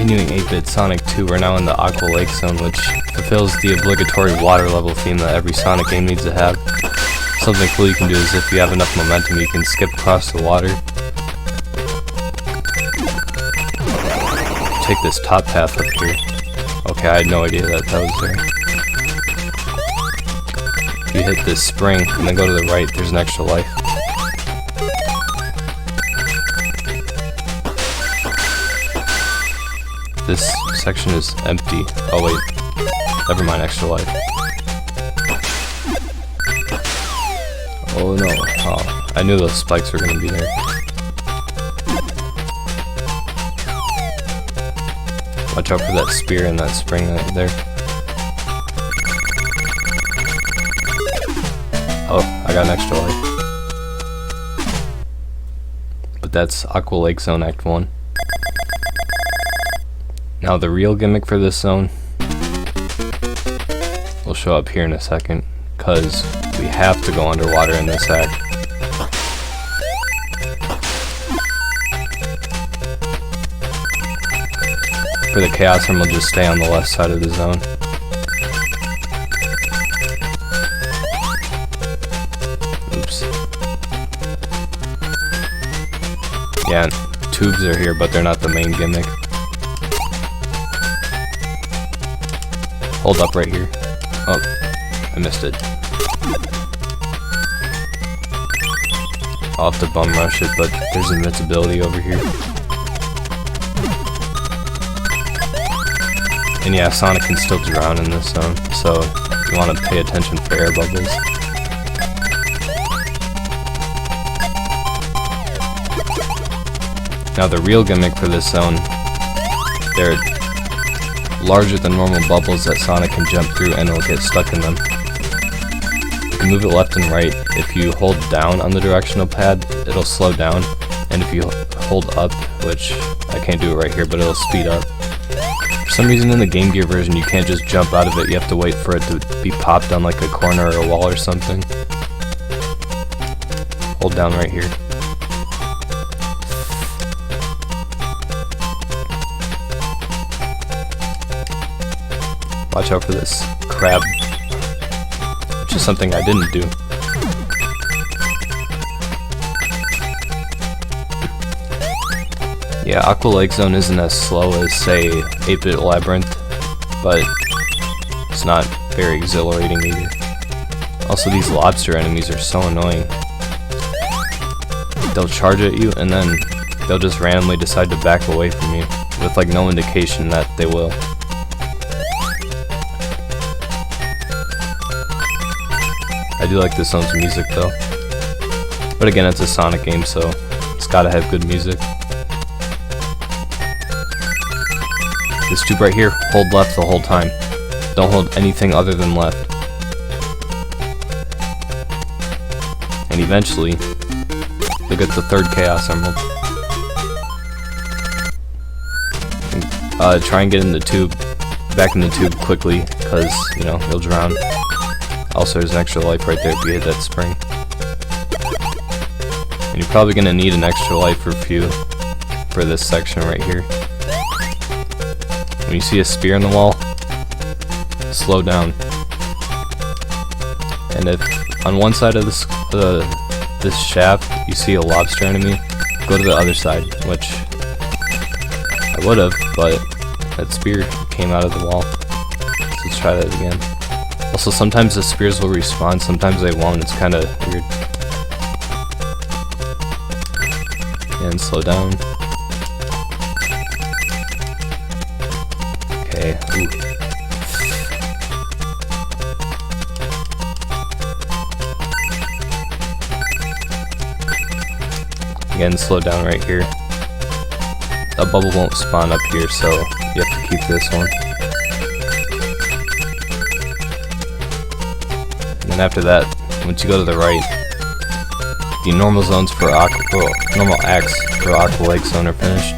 continuing 8-bit Sonic 2, we're now in the Aqua Lake Zone, which fulfills the obligatory water level theme that every Sonic game needs to have. Something cool you can do is if you have enough momentum, you can skip across the water. Take this top path up here. Okay, I had no idea that was there. If you hit this spring and then go to the right, there's an extra life. This section is empty. Oh wait, never mind, extra life. Oh no, oh, I knew those spikes were gonna be there. Watch out for that spear and that spring right there. Oh, I got an extra life. But that's Aqua Lake Zone Act 1. Now the real gimmick for this zone will show up here in a second, because we have to go underwater in this act. For the Chaos Room, we'll just stay on the left side of the zone. Oops. Yeah, tubes are here, but they're not the main gimmick. Hold up right here. Oh, I missed it. I'll have to bum rush it, but there's invincibility over here. And yeah, Sonic can still drown in this zone, so you want to pay attention for air bubbles. Now the real gimmick for this zone, they're larger than normal bubbles that Sonic can jump through and it'll get stuck in them. You can move it left and right. If you hold down on the directional pad, it'll slow down, and if you hold up, which I can't do it right here, but it'll speed up. For some reason in the Game Gear version you can't just jump out of it, you have to wait for it to be popped on like a corner or a wall or something. Hold down right here. Watch out for this crab, which is something I didn't do. Yeah, Aqua Lake Zone isn't as slow as, say, 8-bit Labyrinth, but it's not very exhilarating either. Also, these lobster enemies are so annoying. They'll charge at you, and then they'll just randomly decide to back away from you, with like no indication that they will. I do like this zone's music though. But again, it's a Sonic game, so it's gotta have good music. This tube right here, hold left the whole time. Don't hold anything other than left. And eventually, you'll get the third Chaos Emerald. Try and get in the tube, back in the tube quickly, because, you know, you'll drown. Also, there's an extra life right there if you hit that spring. And you're probably going to need an extra life or a few for this section right here. When you see a spear in the wall, slow down. And if on one side of this shaft you see a lobster enemy, go to the other side, which I would have, but that spear came out of the wall. So let's try that again. Also, sometimes the spears will respawn, sometimes they won't. It's kind of weird. And slow down. Okay. Ooh. Again, slow down right here. A bubble won't spawn up here, so you have to keep this one. And after that, once you go to the right, the normal zones for normal acts for Aqua Lake Zone are finished.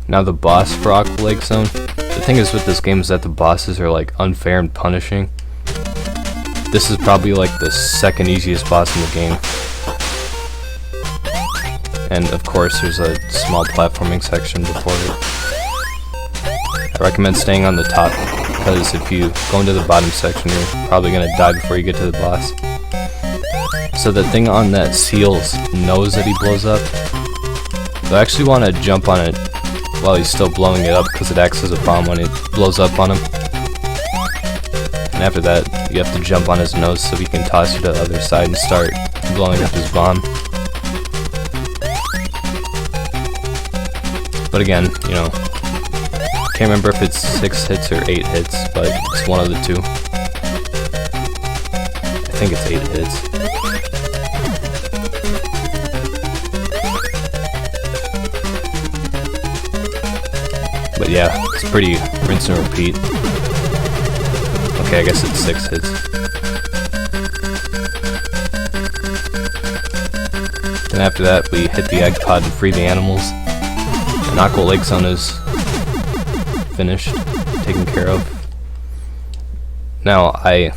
Now the boss for Aqua Lake Zone, the thing is with this game is that the bosses are like unfair and punishing. This is probably like the second easiest boss in the game. And of course there's a small platforming section before it. I recommend staying on the top, because if you go into the bottom section you're probably going to die before you get to the boss. So the thing on that seal's nose that he blows up, you'll actually want to jump on it while he's still blowing it up, because it acts as a bomb when it blows up on him. And after that, you have to jump on his nose so he can toss you to the other side and start blowing up his bomb. But again, you know, can't remember if it's 6 hits or 8 hits, but it's one of the two. I think it's 8 hits. But yeah, it's pretty rinse and repeat. Okay, I guess it's 6 hits. Then after that, we hit the egg pod and free the animals. And Aqua Lake Zone is finished, taken care of. Now, I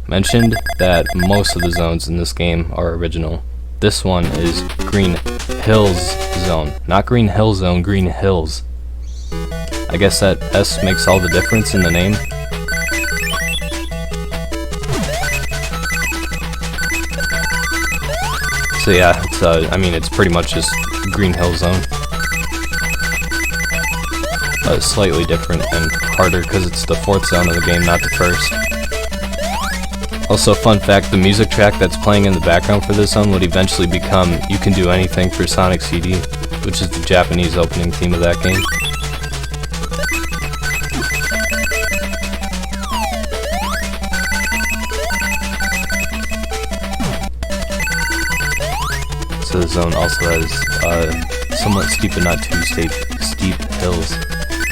mentioned that most of the zones in this game are original. This one is Green Hills Zone. Not Green Hill Zone, Green Hills. I guess that S makes all the difference in the name. So yeah, it's I mean, it's pretty much just Green Hill Zone. Slightly different and harder because it's the 4th zone of the game, not the 1st. Also, fun fact, the music track that's playing in the background for this zone would eventually become You Can Do Anything for Sonic CD, which is the Japanese opening theme of that game. So the zone also has somewhat steep but not too steep hills.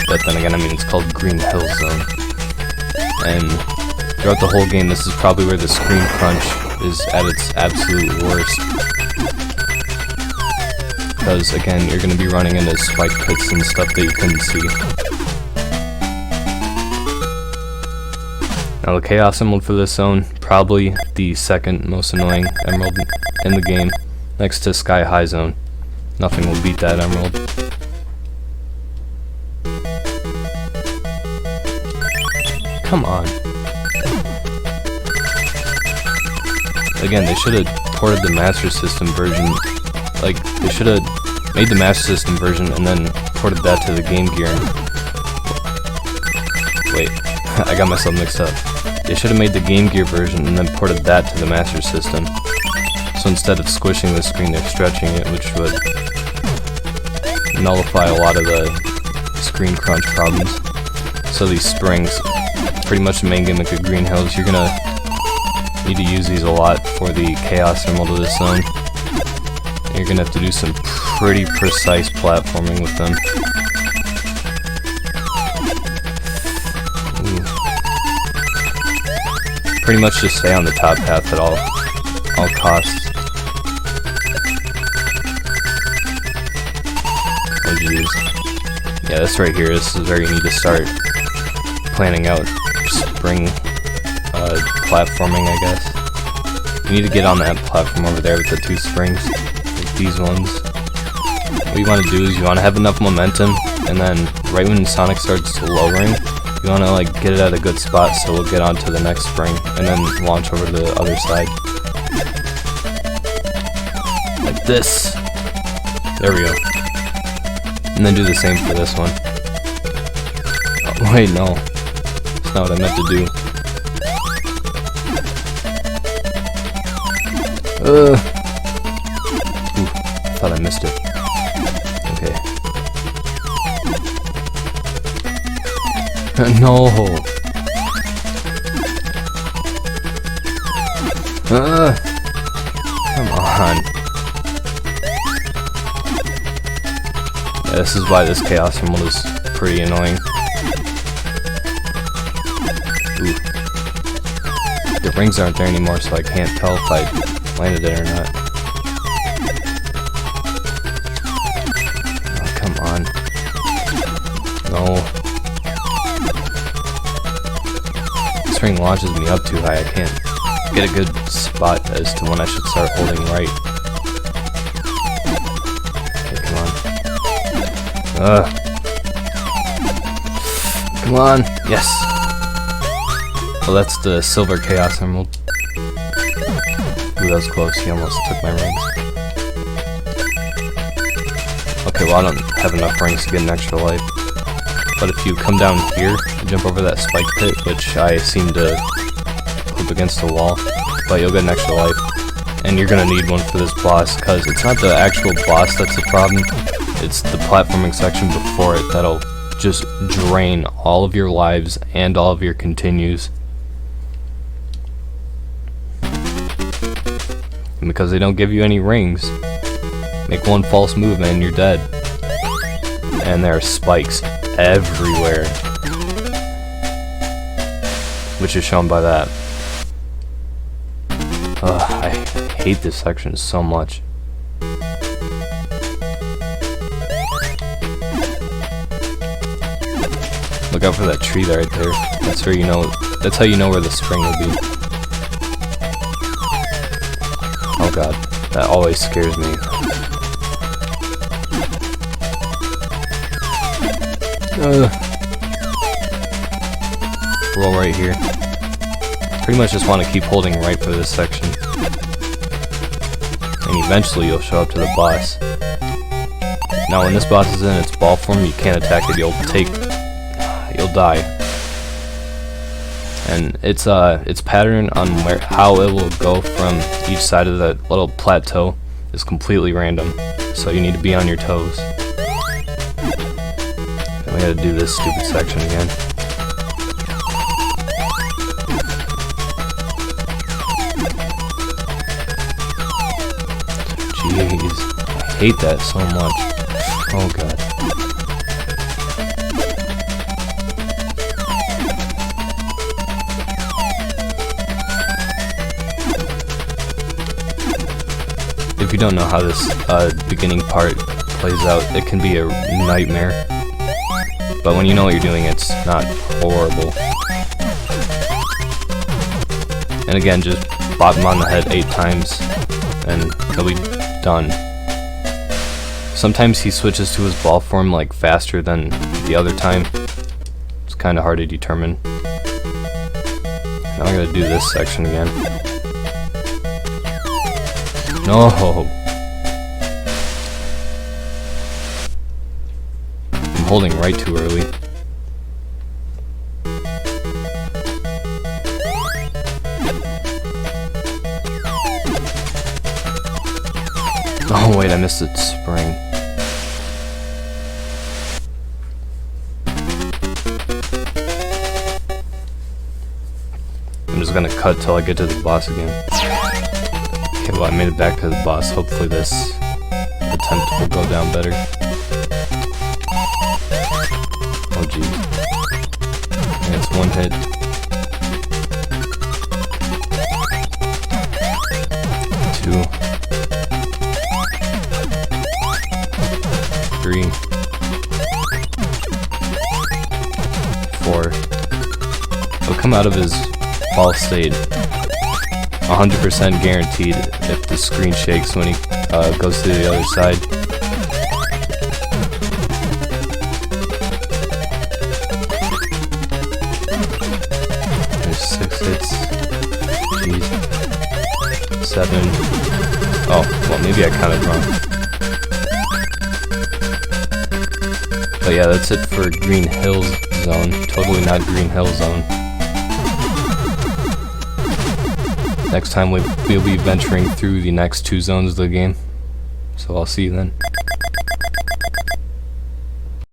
But then again, I mean, it's called Green Hill Zone. And throughout the whole game, this is probably where the screen crunch is at its absolute worst. Because, again, you're going to be running into spike pits and stuff that you couldn't see. Now, the Chaos Emerald for this zone, probably the second most annoying emerald in the game, next to Sky High Zone. Nothing will beat that emerald. Come on. Again, they should have ported the Master System version. Like, they should have made the Master System version and then ported that to the Game Gear. Wait, I got myself mixed up. They should have made the Game Gear version and then ported that to the Master System. So instead of squishing the screen, they're stretching it, which would nullify a lot of the screen crunch problems. So these springs, pretty much the main gimmick of Green Hills, you're gonna need to use these a lot for the Chaos Emerald of this zone. And you're gonna have to do some pretty precise platforming with them. Ooh. Pretty much just stay on the top path at all costs. What'd you use? Yeah, this right here, this is where you need to start planning out spring platforming, I guess. You need to get on that platform over there with the 2 springs, like these ones. What you want to do is you want to have enough momentum, and then right when Sonic starts lowering, you want to like get it at a good spot so we'll get onto the next spring, and then launch over to the other side. Like this. There we go. And then do the same for this one. Oh, wait, no. That's not what I meant to do. Ooh, thought I missed it. Okay. No. Come on. Yeah, this is why this Chaos Emerald is pretty annoying. Ooh. The rings aren't there anymore, so I can't tell if I landed it or not. Oh, come on. No. This ring launches me up too high, I can't get a good spot as to when I should start holding right. Okay, come on. Come on. Yes. Well, that's the Silver Chaos Emerald. Ooh, that was close. He almost took my rings. Okay, well, I don't have enough rings to get an extra life. But if you come down here and jump over that spike pit, which I seem to clip against the wall, but you'll get an extra life. And you're gonna need one for this boss, because it's not the actual boss that's the problem. It's the platforming section before it that'll just drain all of your lives and all of your continues. And because they don't give you any rings, make one false move and you're dead. And there are spikes everywhere, which is shown by that. I hate this section so much. Look out for that tree right there. That's where you know. That's how you know where the spring will be. Oh god, that always scares me. Roll right here. Pretty much just want to keep holding right for this section. And eventually you'll show up to the boss. Now when this boss is in its ball form, you can't attack it, you'll die. And its pattern on how it will go from each side of that little plateau is completely random. So you need to be on your toes. And we gotta do this stupid section again. Jeez, I hate that so much. Oh god. If you don't know how this beginning part plays out, it can be a nightmare. But when you know what you're doing, it's not horrible. And again, just bop him on the head 8 times, and he'll be done. Sometimes he switches to his ball form like faster than the other time. It's kind of hard to determine. Now I'm gonna do this section again. No. I'm holding right too early. Oh wait, I missed its spring. I'm just gonna cut till I get to the boss again. Okay, well I made it back to the boss. Hopefully this attempt will go down better. Oh geez. And it's one hit. 2. 3. 4. He'll come out of his fall state 100% guaranteed if the screen shakes when he goes to the other side. There's 6 hits. Jeez. 7. Oh, well maybe I counted wrong. But yeah, that's it for Green Hills Zone. Totally not Green Hill Zone. Next time we'll be venturing through the next 2 zones of the game. So I'll see you then.